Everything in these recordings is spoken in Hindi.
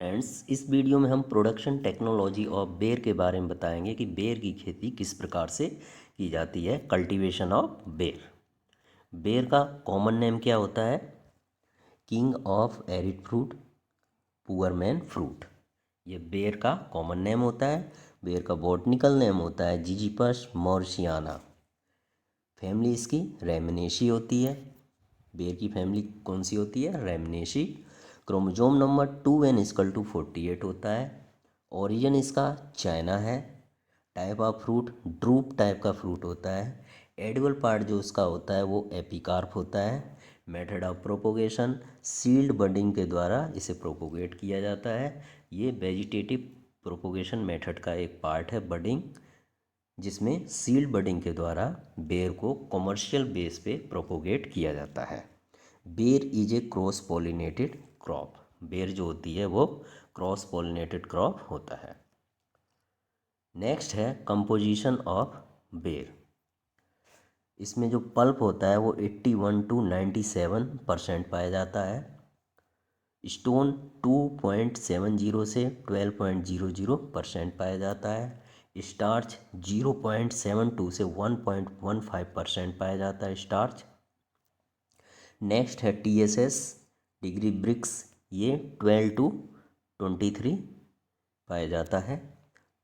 फ्रेंड्स, इस वीडियो में हम प्रोडक्शन टेक्नोलॉजी ऑफ बेर के बारे में बताएंगे कि बेर की खेती किस प्रकार से की जाती है। कल्टीवेशन ऑफ बेर। बेर का कॉमन नेम क्या होता है? King of arid fruit, poor man fruit. ये बेर का कॉमन नेम होता है। बेर का बॉटनिकल नेम होता है जिजिपस मॉरिसियाना। फैमिली इसकी रेमिनेशी होती है। बेर की फैमिली कौन सी होती है? रेमिनेशी। क्रोमोजोम नंबर 2n=48 होता है। ओरिजिन इसका चाइना है। Type of fruit drupe type का फ्रूट होता है। एडिबल पार्ट जो उसका होता है वो एपिकार्प होता है। Method of propagation shield budding के द्वारा इसे प्रोपोगेट किया जाता है। ये वेजिटेटिव प्रोपोगेशन मेथड का एक पार्ट है बडिंग, जिसमें सील्ड बडिंग के द्वारा बेर को कमर्शियल बेस पे प्रोपोगेट किया जाता है। बेर is a cross pollinated crop. बेर जो होती है वो क्रॉस पॉलिनेटेड क्रॉप होता है। नेक्स्ट है कंपोजिशन ऑफ बेर। इसमें जो पल्प होता है वो 81 to 97% पाया जाता है। स्टोन 2.70 से 12.00% पाया जाता है। स्टार्च 0.72 से 1.15% पाया जाता है स्टार्च। नेक्स्ट है TSS डिग्री ब्रिक्स, ये 12 to 23 पाया जाता है।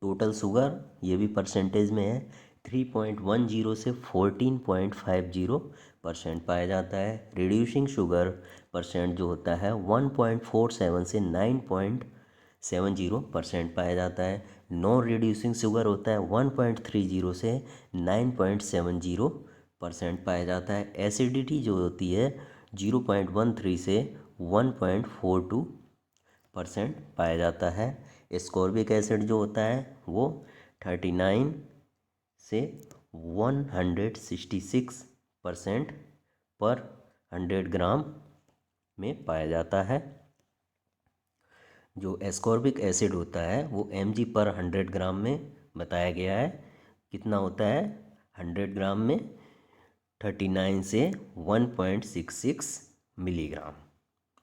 टोटल शुगर ये भी परसेंटेज में है, 3.10 से 14.50% पाया जाता है। रिड्यूसिंग शुगर परसेंट जो होता है 1.47 से 9.70% पाया जाता है। नॉन रिड्यूसिंग शुगर होता है 1.30 से 9.70% पाया जाता है। एसिडिटी जो होती है 0.13 से 1.42% पाया जाता है। एस्कॉर्बिक एसिड जो होता है वो 39 से 166% पर 100 ग्राम में पाया जाता है। जो एस्कॉर्बिक एसिड होता है वो mg पर 100 ग्राम में बताया गया है। कितना होता है? 100 ग्राम में 39 से 1.66 मिलीग्राम,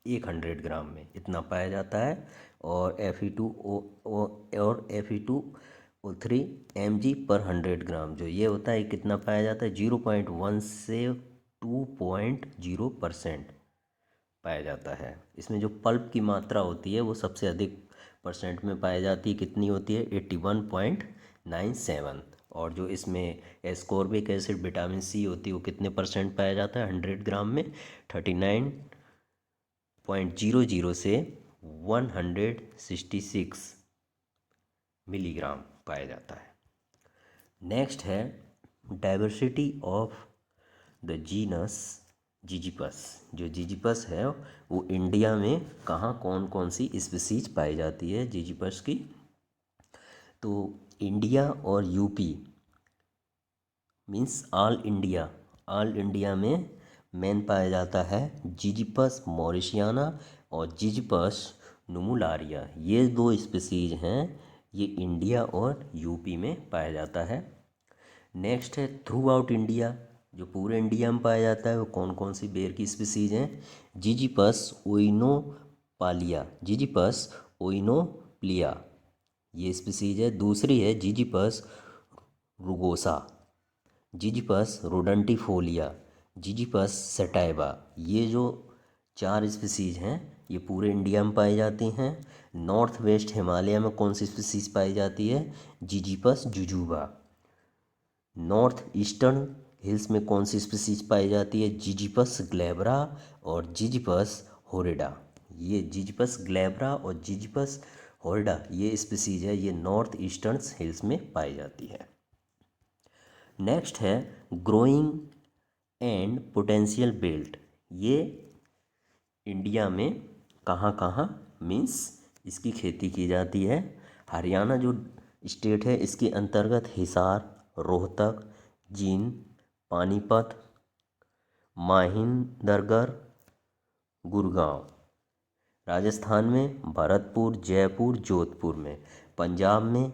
100 ग्राम में इतना पाया जाता है। और Fe2O3 mg पर 100 ग्राम जो ये होता है कितना पाया जाता है? 0.1 से 2.0% पाया जाता है। इसमें जो पल्प की मात्रा होती है वो सबसे अधिक परसेंट में पाई जाती है। कितनी होती है? 81.97। और जो इसमें एस्कॉर्बिक एसिड विटामिन सी होती है वो कितने परसेंट पाया जाता है 100 ग्राम में? 39.00 से 166 मिलीग्राम पाया जाता है। नेक्स्ट है diversity of the genus ziziphus. जो जिजिपस है वो इंडिया में कहाँ कौन कौन सी स्पीसीज पाई जाती है जिजिपस की? तो इंडिया और यूपी मीन्स ऑल इंडिया में मेन पाया जाता है जिजिपस मॉरिसियाना और जिजिपस नुमुलारिया। ये दो स्पीसीज हैं, ये इंडिया और यूपी में पाया जाता है। नेक्स्ट है थ्रू आउट इंडिया। जो पूरे इंडिया में पाया जाता है वो कौन कौन सी बेर की स्पीसीज हैं? जिजिपस ओइनोपालिया, जिजिपस ओइनोप्लिया ये स्पीसीज है। दूसरी है जिजिपस रुगोसा, जिजिपस रोडंटिफोलिया, जिजिपस सटाइवा। ये जो 4 स्पीसीज हैं ये पूरे इंडिया में पाई जाती हैं। नॉर्थ वेस्ट हिमालय में कौन सी स्पीसीज पाई जाती है? जिजिपस जुजुबा। नॉर्थ ईस्टर्न हिल्स में कौन सी स्पीसीज पाई जाती है? जिजिपस ग्लैब्रा और जिजिपस होरिडा। ये जिजिपस ग्लैब्रा और जिजिपस होरिडा ये स्पीसीज है, ये नॉर्थ ईस्टर्न हिल्स में पाई जाती है। नेक्स्ट है ग्रोइंग एंड पोटेंशियल बेल्ट। ये इंडिया में कहाँ कहाँ मीन्स इसकी खेती की जाती है? हरियाणा जो स्टेट है इसके अंतर्गत हिसार, रोहतक, जींद, पानीपत, माहिंदरगढ़, गुड़गांव। राजस्थान में भरतपुर, जयपुर, जोधपुर में। पंजाब में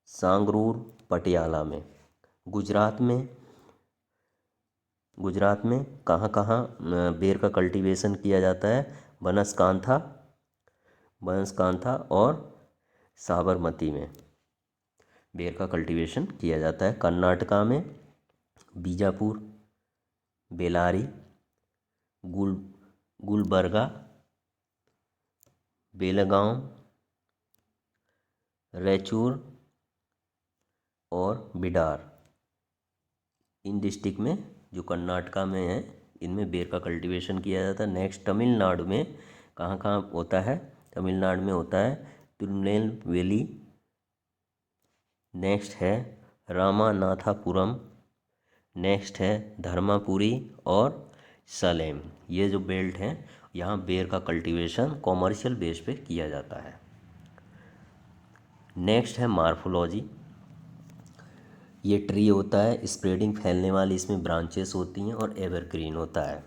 सांगरूर, पटियाला में। गुजरात में कहाँ कहाँ बेर का कल्टीवेशन किया जाता है? बनासकांठा, बनासकांठा और साबरमती में बेर का कल्टीवेशन किया जाता है। कर्नाटका में बीजापुर, बेलारी, गुलबर्गा, बेलगांव, रायचूर और बिडार, इन डिस्ट्रिक्ट में जो कर्नाटका में है इनमें बेर का कल्टीवेशन किया जाता है। नेक्स्ट तमिलनाडु में कहाँ कहाँ होता है? तमिलनाडु में होता है तिरुनेलवेली, नेक्स्ट है रामानाथापुरम, नेक्स्ट है धर्मापुरी और सलेम। ये जो बेल्ट हैं यहाँ बेर का कल्टीवेशन कॉमर्शियल बेस पे किया जाता है। नेक्स्ट है मार्फोलॉजी। ये ट्री होता है, स्प्रेडिंग फैलने वाली इसमें ब्रांचेस होती हैं और एवरग्रीन होता है।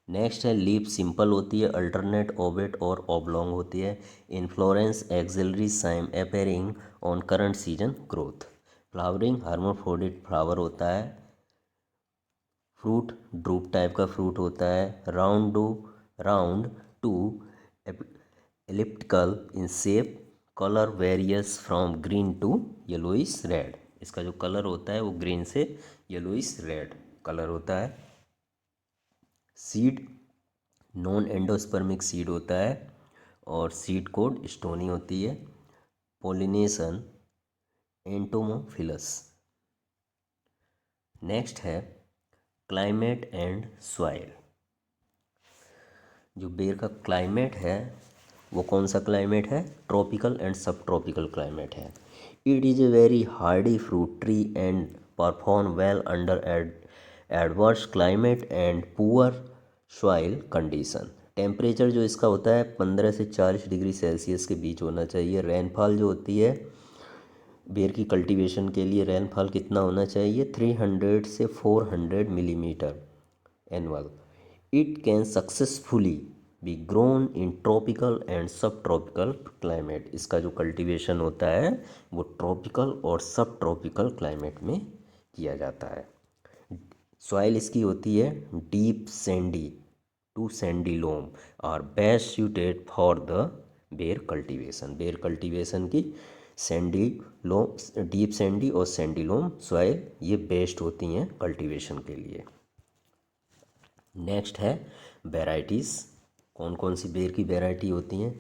नेक्स्ट है लीफ सिंपल होती है, अल्टरनेट ओवेट और ओब्लॉन्ग होती है। Inflorescence axillary cyme appearing on current season growth. Flowering hermaphrodite flower होता है। फ्रूट ड्रूप टाइप का फ्रूट होता है। Round to elliptical in shape. Colour varies from green to yellowish red. इसका जो कलर होता है वो ग्रीन से येलोइश रेड कलर होता है। सीड नॉन एंडोस्पर्मिक सीड होता है और सीड कोड स्टोनी होती है। Pollination entomophilous. नेक्स्ट है क्लाइमेट एंड सॉइल। जो बेर का क्लाइमेट है वो कौन सा क्लाइमेट है? ट्रॉपिकल एंड सब ट्रॉपिकल क्लाइमेट है। It is a very Hardy fruit tree and perform well under adverse climate and poor soil condition. Temperature जो इसका होता है 15 से 40 डिग्री सेल्सियस के बीच होना चाहिए। रेनफॉल जो होती है बेर की कल्टीवेशन के लिए रेनफॉल कितना होना चाहिए? 300 से 400 millimetre annual. It can successfully B grown in tropical and सब ट्रॉपिकल क्लाइमेट। इसका जो कल्टीवेशन होता है वो ट्रॉपिकल और सब ट्रॉपिकल क्लाइमेट में किया जाता है। सॉइल इसकी होती है डीप सैंडी टू सैंडी लोम और बेस्ट सूटेड फॉर द बेर कल्टीवेशन। बेर कल्टीवेशन की सैंडी लोम, डीप सैंडी और सैंडी लोम सॉइल ये बेस्ट होती हैं कल्टीवेशन के लिए। नेक्स्ट है वेराइटीज़। कौन कौन सी बेर की वेराइटी होती हैं?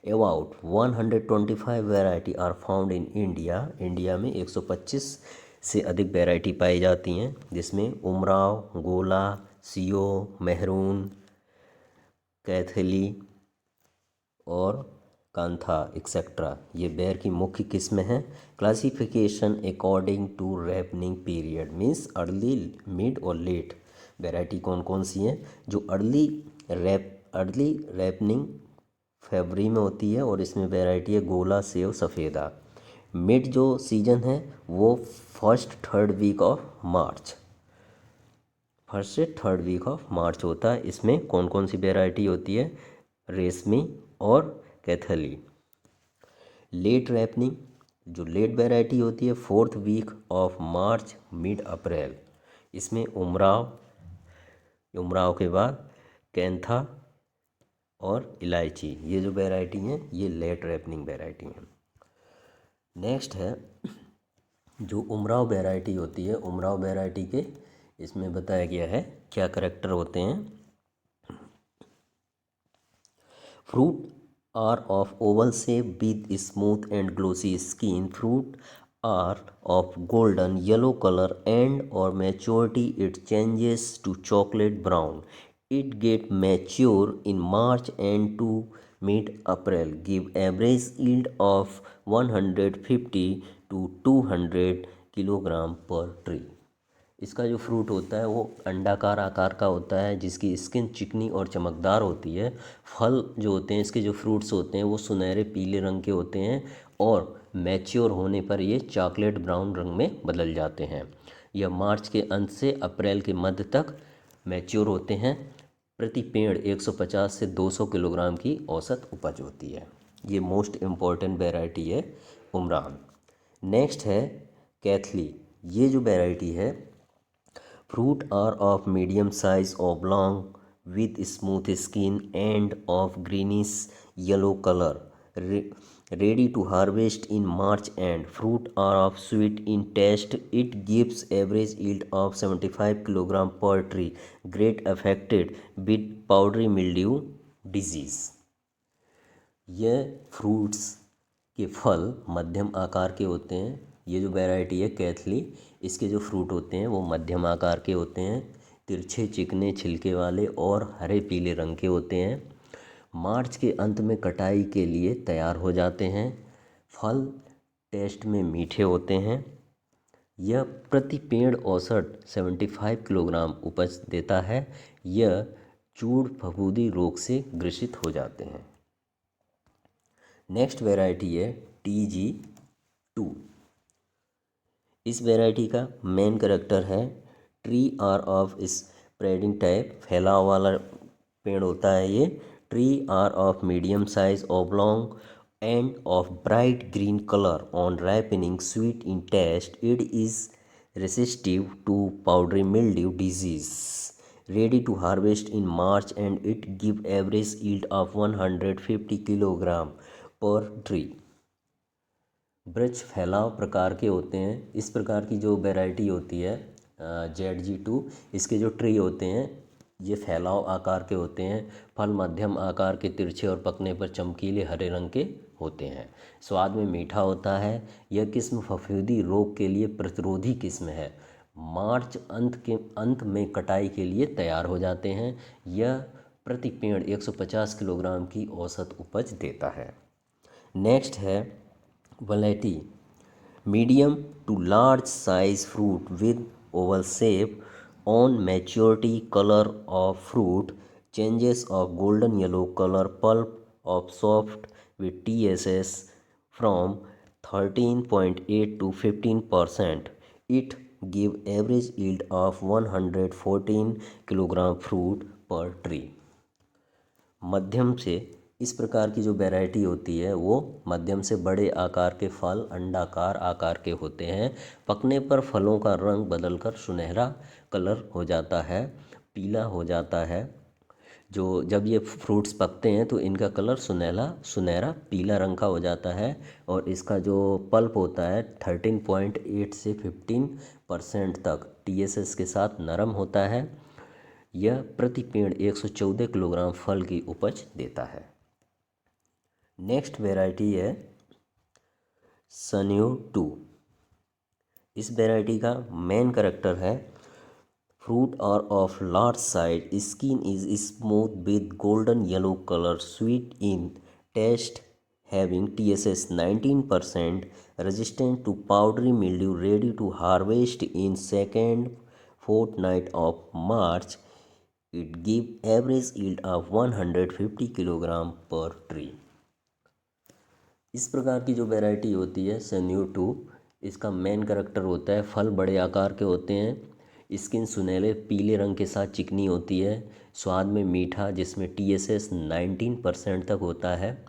About 125 variety are found in India. India में 125 से अधिक वेराइटी पाई जाती हैं, जिसमें उमराव, गोला, सियो, मेहरून, कैथली और कांथा एक्सेट्रा ये बेर की मुख्य किस्में हैं। Classification according to ripening period means early, mid और लेट। वेराइटी कौन कौन सी हैं? जो अर्ली रैपनिंग फरवरी में होती है और इसमें वैरायटी है गोला, सेव, सफ़ेदा। मिड जो सीजन है वो first third week of March होता है। इसमें कौन कौन सी वैरायटी होती है? रेशमी और कैथली। लेट रैपनिंग जो लेट वैरायटी होती है fourth week of March mid April. इसमें उमराव के बाद कैंथा और इलायची ये जो वैरायटी हैं ये लेट रैपनिंग वैरायटी हैं। नेक्स्ट है जो उमराव वैरायटी होती है, उमराव वैरायटी के इसमें बताया गया है क्या करैक्टर होते हैं। Fruit are of oval shape with smooth and glossy skin. Fruit are of golden yellow color and or maturity it changes to chocolate brown. It get mature in March and to mid April. Give average yield of 150 to 200 kilogram पर ट्री। इसका जो फ्रूट होता है वो अंडाकार आकार का होता है, जिसकी स्किन चिकनी और चमकदार होती है। फल जो होते हैं इसके जो फ्रूट्स होते हैं वो सुनहरे पीले रंग के होते हैं और मैच्योर होने पर ये चॉकलेट ब्राउन रंग में बदल जाते हैं। यह मार्च के अंत से अप्रैल के मध्य तक मैच्योर होते हैं। प्रति पेड़ 150 से 200 किलोग्राम की औसत उपज होती है। ये मोस्ट इम्पॉर्टेंट वैरायटी है उमरान। नेक्स्ट है कैथली। ये जो वैरायटी है fruit are of medium size oblong with smooth skin and of greenish yellow color. Ready to harvest in March and fruit are of sweet in taste. It gives average yield of 75 kg per tree. Great affected with powdery mildew disease. यह फ्रूट्स के फल मध्यम आकार के होते हैं। ये जो वैरायटी है कैथली, इसके जो फ्रूट होते हैं वो मध्यम आकार के होते हैं, तिरछे चिकने छिलके वाले और हरे पीले रंग के होते हैं। मार्च के अंत में कटाई के लिए तैयार हो जाते हैं। फल टेस्ट में मीठे होते हैं। यह प्रति पेड़ औसत 75 किलोग्राम उपज देता है। यह चूड़ फफूंदी रोग से ग्रसित हो जाते हैं। नेक्स्ट वैरायटी है TG2। इस वैरायटी का मेन करैक्टर है tree are of spreading type, फैलाव वाला पेड़ होता है ये। Tree are of medium size oblong and of bright green color. On ripening, sweet in taste. It is resistive to powdery mildew disease. Ready to harvest in March and it give average yield of 150 kilogram per tree. वृक्ष फैलाव प्रकार के होते हैं। इस प्रकार की जो वैरायटी होती है ZG2, इसके जो ट्री होते हैं ये फैलाव आकार के होते हैं। फल मध्यम आकार के, तिरछे और पकने पर चमकीले हरे रंग के होते हैं। स्वाद में मीठा होता है। यह किस्म फफूंदी रोग के लिए प्रतिरोधी किस्म है। मार्च अंत में कटाई के लिए तैयार हो जाते हैं। यह प्रति पेड़ 150 किलोग्राम की औसत उपज देता है। नेक्स्ट है variety medium to large size fruit with oval shape. On maturity, color of fruit changes of golden yellow color. Pulp of soft with TSS from 13.8 to 15%. It give average yield of 114 kilogram fruit per tree. मध्यम से इस प्रकार की जो वैरायटी होती है वो मध्यम से बड़े आकार के फल अंडाकार आकार के होते हैं। पकने पर फलों का रंग बदलकर सुनहरा कलर हो जाता है, पीला हो जाता है। जो जब ये फ्रूट्स पकते हैं तो इनका कलर सुनहरा पीला रंग का हो जाता है। और इसका जो पल्प होता है 13.8 से 15% तक TSS के साथ नरम होता है। यह प्रति पेड़ 114 किलोग्राम फल की उपज देता है। नेक्स्ट वैरायटी है सन्यो 2। इस वैरायटी का मेन करैक्टर है fruit are of large size, skin is smooth with golden yellow colour, sweet in taste, having TSS 19%, resistant to powdery mildew, ready to harvest in second fortnight of March. It give average yield of 150 kilogram पर ट्री। इस प्रकार की जो वैरायटी होती है सन्यो 2, इसका मेन करैक्टर होता है फल बड़े आकार के होते हैं। स्किन सुनहरे पीले रंग के साथ चिकनी होती है। स्वाद में मीठा, जिसमें TSS 19% तक होता है।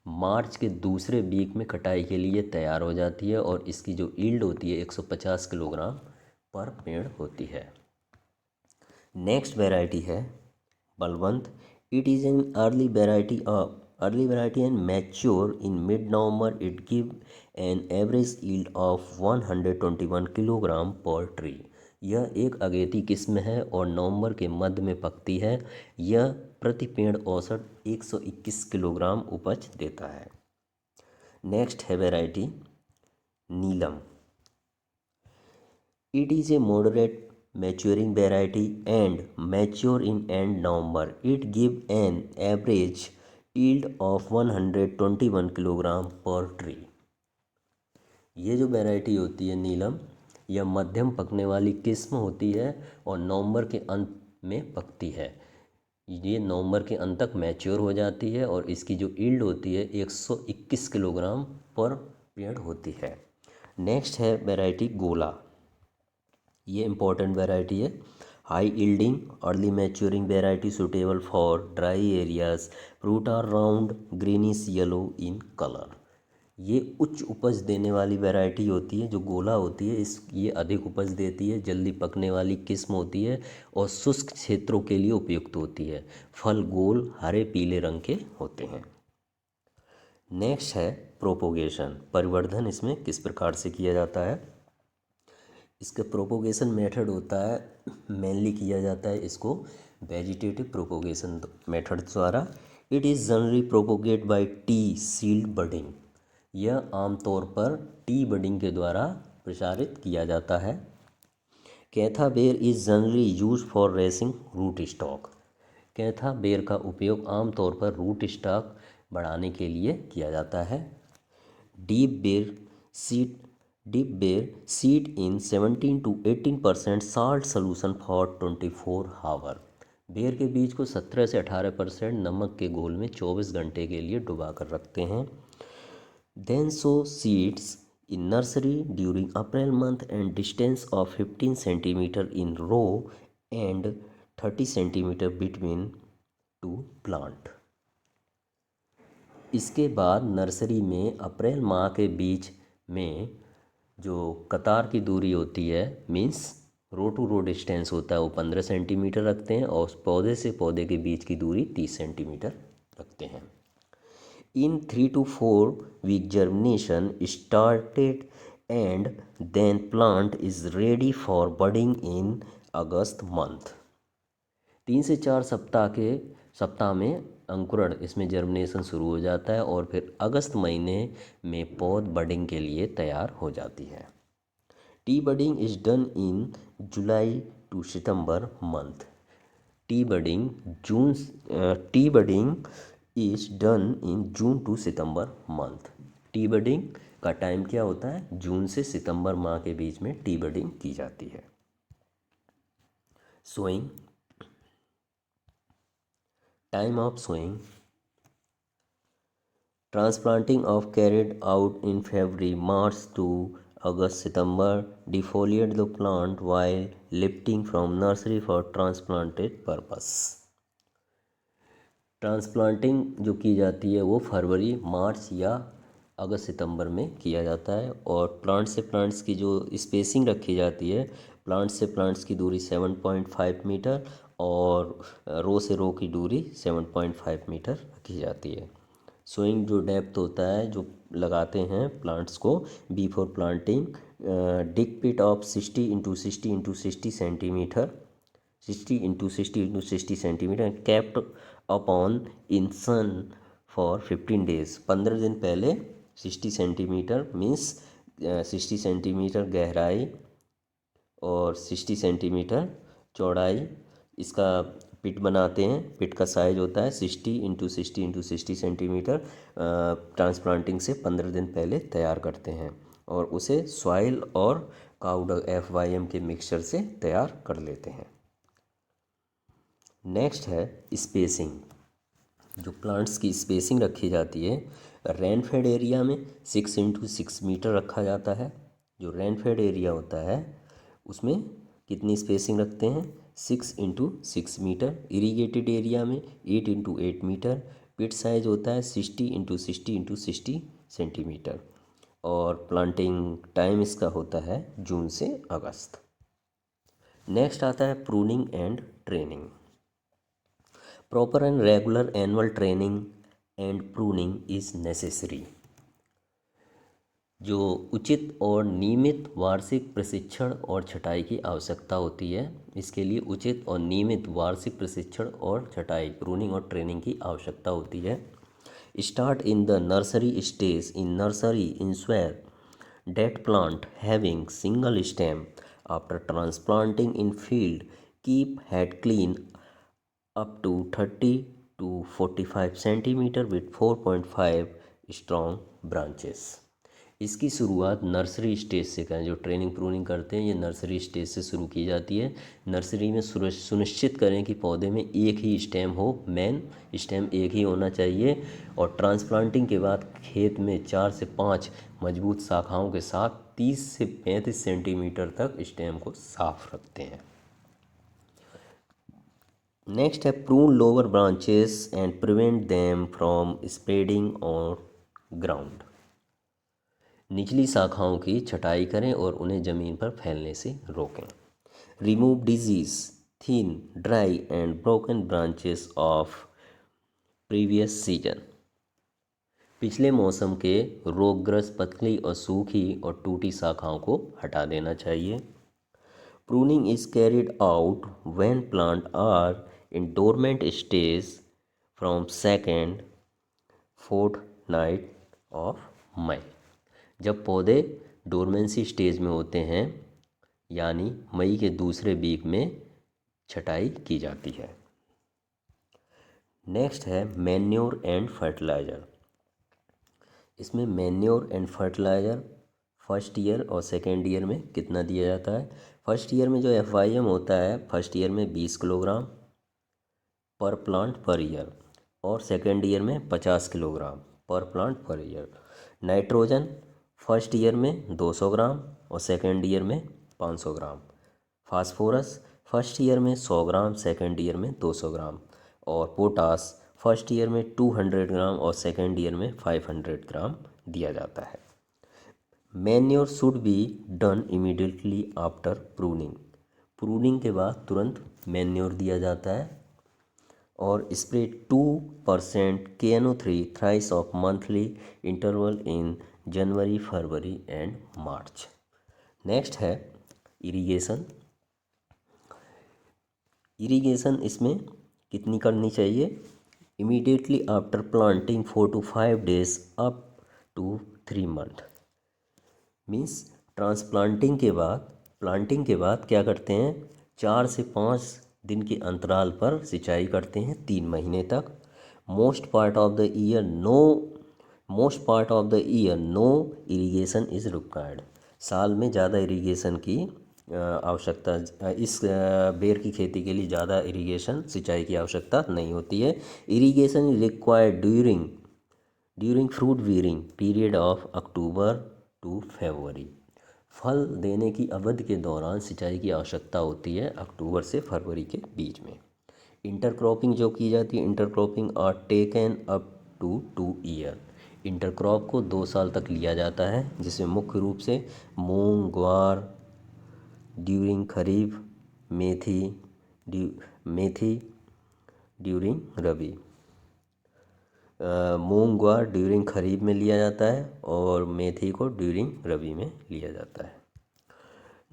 मार्च के दूसरे वीक में कटाई के लिए तैयार हो जाती है और इसकी जो यील्ड होती है 150 किलोग्राम पर पेड़ होती है। नेक्स्ट वैरायटी है Balwant. It is an early variety and mature in mid-November. It give an average yield of 121 kilogram पर ट्री। यह एक अगेती किस्म है और नवंबर के मध्य में पकती है। यह प्रति पेड़ औसत 121 किलोग्राम उपज देता है। नेक्स्ट है variety Neelam. It is a moderate maturing variety and mature in end November. It give an average yield of 121 kilogram पर ट्री। ये जो वैरायटी होती है नीलम, यह मध्यम पकने वाली किस्म होती है और नवंबर के अंत में पकती है। ये नवंबर के अंत तक मैच्योर हो जाती है और इसकी जो यील्ड होती है 121 किलोग्राम पर पेड़ होती है। नेक्स्ट है वैरायटी गोला। ये इम्पोर्टेंट वैरायटी है। High yielding early maturing variety suitable for dry areas. Fruit are round greenish yellow in colour. ये उच्च उपज देने वाली वैरायटी होती है, जो गोला होती है ये अधिक उपज देती है, जल्दी पकने वाली किस्म होती है और शुष्क क्षेत्रों के लिए उपयुक्त होती है। फल गोल हरे पीले रंग के होते हैं। नेक्स्ट है प्रोपोगेशन, परिवर्धन इसमें किस प्रकार से किया जाता है। इसका प्रोपोगेशन मेथड होता है, मेनली किया जाता है इसको वेजिटेटिव प्रोपोगेशन मेथड द्वारा। It is generally propagate by T shield budding. यह आमतौर पर टी बडिंग के द्वारा प्रसारित किया जाता है। कैथा बेर is generally use for raising rootstock. कैथा बेर का उपयोग आमतौर पर रूट स्टॉक बढ़ाने के लिए किया जाता है। Dip ber seed dip ber seed in 17 to 18% salt solution for 24 hour. बेर के बीज को 17 से 18% नमक के घोल में 24 घंटे के लिए डुबा कर रखते हैं। Then sow seeds in nursery during April month and distance of 15 centimeter in row and 30 centimeter between two plant। इसके बाद नर्सरी में अप्रैल माह के बीच में जो कतार की दूरी होती है, means row to row distance होता है, वो 15 सेंटीमीटर रखते हैं और पौधे से पौधे के बीच की दूरी 30 सेंटीमीटर रखते हैं। In 3 to 4 week germination started and then plant is ready for budding in August month। 3 से 4 सप्ताह में अंकुरण, इसमें जर्मिनेशन शुरू हो जाता है और फिर अगस्त महीने में पौध बडिंग के लिए तैयार हो जाती है। T budding is done in July to September month. T budding is done in June to September month. T budding का टाइम क्या होता है, जून से सितंबर माह के बीच में टी बडिंग की जाती है। Sowing, time of sowing. Transplanting of carried out in February March to August September। Defoliate the plant while lifting from nursery for transplanted purpose। Transplanting जो की जाती है वो फरवरी मार्च या अगस्त सितंबर में किया जाता है और प्लांट से प्लांट्स की जो स्पेसिंग रखी जाती है, प्लांट से प्लांट्स की दूरी 7.5 मीटर और रो से रो की दूरी 7.5 मीटर रखी जाती है। सोइंग जो डेप्थ होता है जो लगाते हैं प्लांट्स को before planting, dig pit of 60 into 60 into 60 centimetre 60 into 60 into 60 centimetre kept upon in sun for 15 days. 15 दिन पहले 60 सेंटीमीटर मीन्स 60 सेंटीमीटर गहराई और 60 सेंटीमीटर चौड़ाई इसका पिट बनाते हैं। पिट का साइज होता है 60 इंटू 60 इंटू 60 सेंटीमीटर। ट्रांसप्लांटिंग से 15 दिन पहले तैयार करते हैं और उसे सॉइल और काउडंग FYM के मिक्सचर से तैयार कर लेते हैं। नेक्स्ट है स्पेसिंग। जो प्लांट्स की स्पेसिंग रखी जाती है, रेनफेड एरिया में 6 इंटू 6 मीटर रखा जाता है। जो रेनफेड एरिया होता है उसमें कितनी स्पेसिंग रखते हैं, 6 इंटू 6 मीटर। इरीगेटेड एरिया में 8 इंटू 8 मीटर। पिट साइज होता है 60 इंटू 60 इंटू 60 सेंटीमीटर और प्लांटिंग टाइम इसका होता है जून से अगस्त। नेक्स्ट आता है pruning and training. Proper and regular annual training and pruning is necessary. जो उचित और नियमित वार्षिक प्रशिक्षण और छटाई की आवश्यकता होती है, इसके लिए उचित और नियमित वार्षिक प्रशिक्षण और छटाई, प्रूनिंग और ट्रेनिंग की आवश्यकता होती है। Start in the nursery stage. In nursery ensure that plant having single stem after transplanting in field keep head clean up to 30 to 45 centimetre with 4.5 strong branches. इसकी शुरुआत नर्सरी स्टेज से करें। जो ट्रेनिंग प्रूनिंग करते हैं ये नर्सरी स्टेज से शुरू की जाती है। नर्सरी में सुनिश्चित करें कि पौधे में एक ही स्टेम हो, मेन स्टेम एक ही होना चाहिए और ट्रांसप्लांटिंग के बाद खेत में 4 से 5 मजबूत शाखाओं के साथ 30 से 35 सेंटीमीटर तक स्टेम को साफ रखते हैं। नेक्स्ट है prune lower branches and prevent them from spreading on ground. निचली शाखाओं की छटाई करें और उन्हें ज़मीन पर फैलने से रोकें। Remove disease, thin, dry and broken branches of previous season. पिछले मौसम के रोगग्रस्त पतली और सूखी और टूटी शाखाओं को हटा देना चाहिए। Pruning is carried out when plant are in dormant stage from second fortnight of May. जब पौधे डोरमेंसी स्टेज में होते हैं यानी मई के दूसरे वीक में छटाई की जाती है। नेक्स्ट है मैन्योर एंड फर्टिलाइज़र। इसमें manure and fertiliser first year और सेकेंड ईयर में कितना दिया जाता है। फर्स्ट ईयर में जो FYM होता है फर्स्ट ईयर में 20 किलोग्राम पर प्लांट पर ईयर और सेकेंड ईयर में 50 किलोग्राम पर plant per year. Nitrogen first year में 200 ग्राम और सेकेंड ईयर में 500 ग्राम। फास्फोरस फर्स्ट ईयर में 100 ग्राम, सेकेंड ईयर में 200 ग्राम। और पोटास फर्स्ट ईयर में 200 ग्राम और सेकेंड ईयर में 500 ग्राम दिया जाता है। Manure should be done immediately after pruning. Pruning के बाद तुरंत मैन्योर दिया जाता है। और spray 2% KNO3 thrice of monthly interval in January, February and March. Next है इरिगेशन। इरिगेशन इसमें कितनी करनी चाहिए। Immediately after planting 4 to 5 days up to 3 month। Means transplanting के बाद प्लांटिंग के बाद क्या करते हैं 4 से 5 दिन के अंतराल पर सिंचाई करते हैं 3 महीने तक। Most part of the year no irrigation is required. साल में ज़्यादा इरिगेशन की आवश्यकता इस बेर की खेती के लिए ज़्यादा इरिगेशन सिंचाई की आवश्यकता नहीं होती है। Irrigation is required during fruit bearing period of October to February. फल देने की अवधि के दौरान सिंचाई की आवश्यकता होती है अक्टूबर से फरवरी के बीच में। इंटरक्रॉपिंग जो की जाती है intercropping are taken up to 2 year. Intercrop को 2 साल तक लिया जाता है जिसमें मुख्य रूप से मूंग, ग्वार ड्यूरिंग खरीफ, मेथी ड्यूरिंग रबी। मूंग, ग्वार ड्यूरिंग खरीफ में लिया जाता है और मेथी को ड्यूरिंग रबी में लिया जाता है।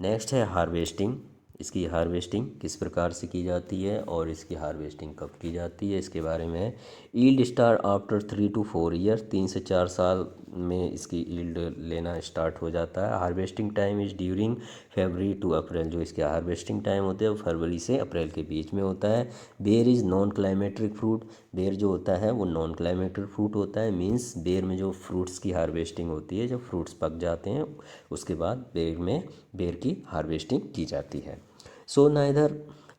नेक्स्ट है हार्वेस्टिंग। इसकी हार्वेस्टिंग किस प्रकार से की जाती है और इसकी हार्वेस्टिंग कब की जाती है इसके बारे में है। Yield start after 3 to 4 year. 3 से 4 साल में इसकी ईल्ड लेना स्टार्ट हो जाता है। Harvesting time is during February to April. जो इसके हार्वेस्टिंग टाइम होते हैं वो फरवरी से अप्रैल के बीच में होता है। बेर इज़ नॉन क्लाइमेट्रिक फ्रूट। बेर जो होता है वो नॉन क्लाइमेट्रिक फ्रूट होता है। मीन्स बेर में जो फ्रूट्स की हार्वेस्टिंग होती है जब फ्रूट्स पक जाते हैं उसके बाद बेर की हार्वेस्टिंग की जाती है। So neither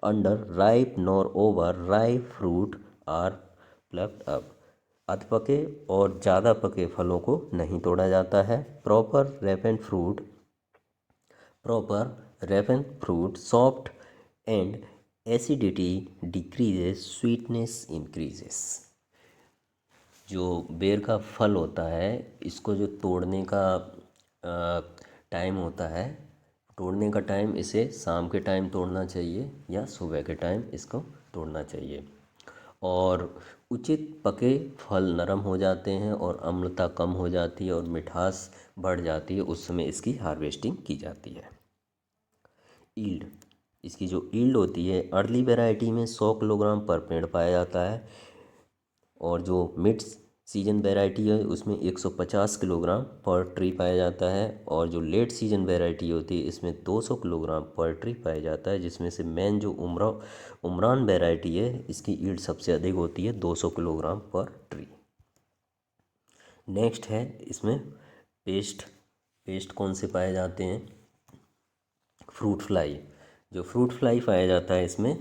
under ripe nor over ripe fruit are plucked up. अधपके और ज़्यादा पके फलों को नहीं तोड़ा जाता है। Proper ripen fruit soft and acidity decreases, sweetness increases. जो बेर का फल होता है इसको जो तोड़ने का टाइम होता है, तोड़ने का टाइम इसे शाम के टाइम तोड़ना चाहिए या सुबह के टाइम इसको तोड़ना चाहिए। और उचित पके फल नरम हो जाते हैं और अम्लता कम हो जाती है और मिठास बढ़ जाती है, उस समय इसकी हार्वेस्टिंग की जाती है। ईल्ड, इसकी जो ईल्ड होती है अर्ली वैरायटी में 100 किलोग्राम पर पेड़ पाया जाता है और जो मिड सीजन वैरायटी है उसमें 150 किलोग्राम पर ट्री पाया जाता है और जो लेट सीजन वैरायटी होती है इसमें 200 किलोग्राम पर ट्री पाया जाता है, जिसमें से मेन जो उमरान वैरायटी है इसकी ईल्ड सबसे अधिक होती है 200 किलोग्राम पर ट्री। नेक्स्ट है इसमें पेस्ट कौन से पाए जाते हैं। फ्रूट फ्लाई, जो फ्रूट फ्लाई पाया जाता है इसमें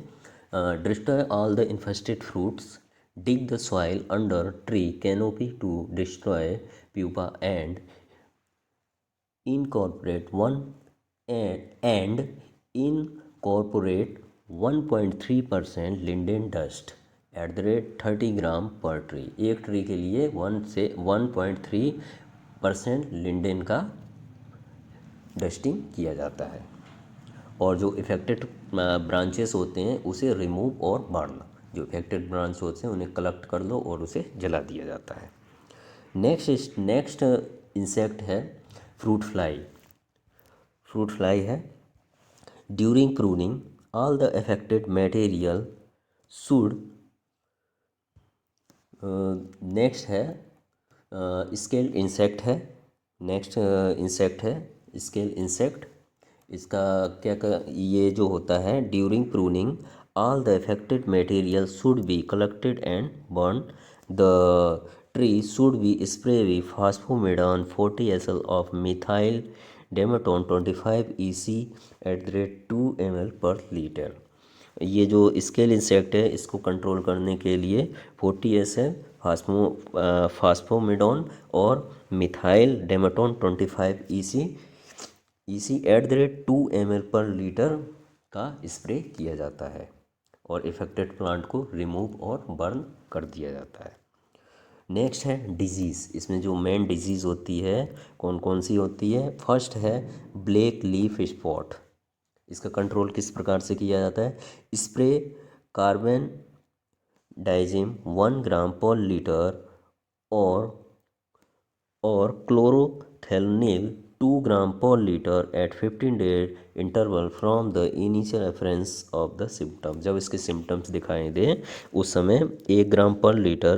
destroy all the infested fruits, dig the soil under tree canopy to destroy pupa and incorporate 1.3% linden dust at the rate 30 ग्राम पर ट्री। एक ट्री के लिए 1 से 1.3 परसेंट लिंडेन का डस्टिंग किया जाता है। और जो इफेक्टेड ब्रांचेस होते हैं उसे रिमूव और बांटना, जो इफेक्टेड ब्रांच होते हैं उन्हें कलेक्ट कर लो और उसे जला दिया जाता है। नेक्स्ट इंसेक्ट है फ्रूट फ्लाई। फ्रूट फ्लाई है during pruning all the affected material should. Next है स्केल इंसेक्ट है। नेक्स्ट इंसेक्ट है स्केल इंसेक्ट। इसका ये जो होता है during pruning all the affected material should be collected and burn. The tree should be spray with phosphamidon 40 SL of methyl demeton 25 EC @ 2 ml पर लीटर। ये जो स्केल इंसेक्ट है इसको कंट्रोल करने के लिए 40 SL फास्फोमेडॉन और मिथाइल डेमेटोन 25 EC @ 2 ml पर लीटर का स्प्रे किया जाता है और इफेक्टेड प्लांट को रिमूव और बर्न कर दिया जाता है। नेक्स्ट है डिजीज़। इसमें जो मेन डिजीज़ होती है कौन कौन सी होती है? फर्स्ट है ब्लैक लीफ स्पॉट। इसका कंट्रोल किस प्रकार से किया जाता है? स्प्रे कार्बन डाइजिम 1 ग्राम पर लीटर और क्लोरोथेल्निल 2 ग्राम पर litre at 15 days interval from the initial reference of the symptom. जब इसके सिम्टम्स दिखाई दें उस समय 1 ग्राम पर लीटर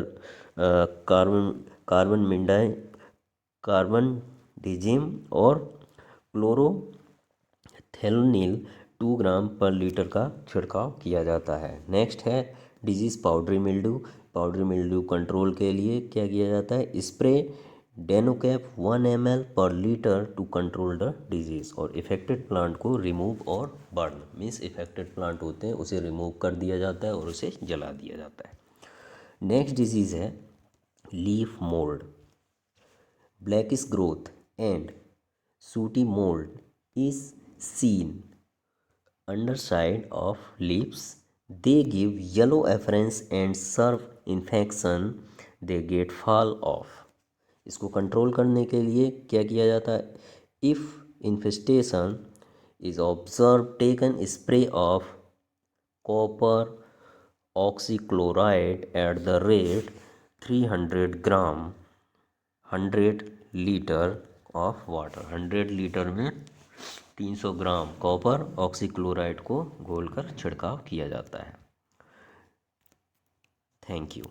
कार्बन डिजिम और क्लोरोथेल्निल 2 ग्राम पर लीटर का छिड़काव किया जाता है। नेक्स्ट है disease powdery mildew. Powdery mildew control के लिए क्या किया जाता है? स्प्रे डेनोकैप 1 ml पर litre to control the disease. और इफेक्टेड प्लांट को रिमूव और बर्न, मीन्स इफेक्टेड प्लांट होते हैं उसे रिमूव कर दिया जाता है और उसे जला दिया जाता है। नेक्स्ट डिजीज़ है leaf mould. Blackish growth and sooty mould is seen underside of leaves. They give yellow appearance and serve infection. They get fall off. इसको कंट्रोल करने के लिए क्या किया जाता है? If infestation is observe taken spray of copper oxychloride at the rate 300 gram 100 litre of water. 100 litre में 300 ग्राम कॉपर ऑक्सीक्लोराइड को घोलकर छिड़काव किया जाता है। Thank you.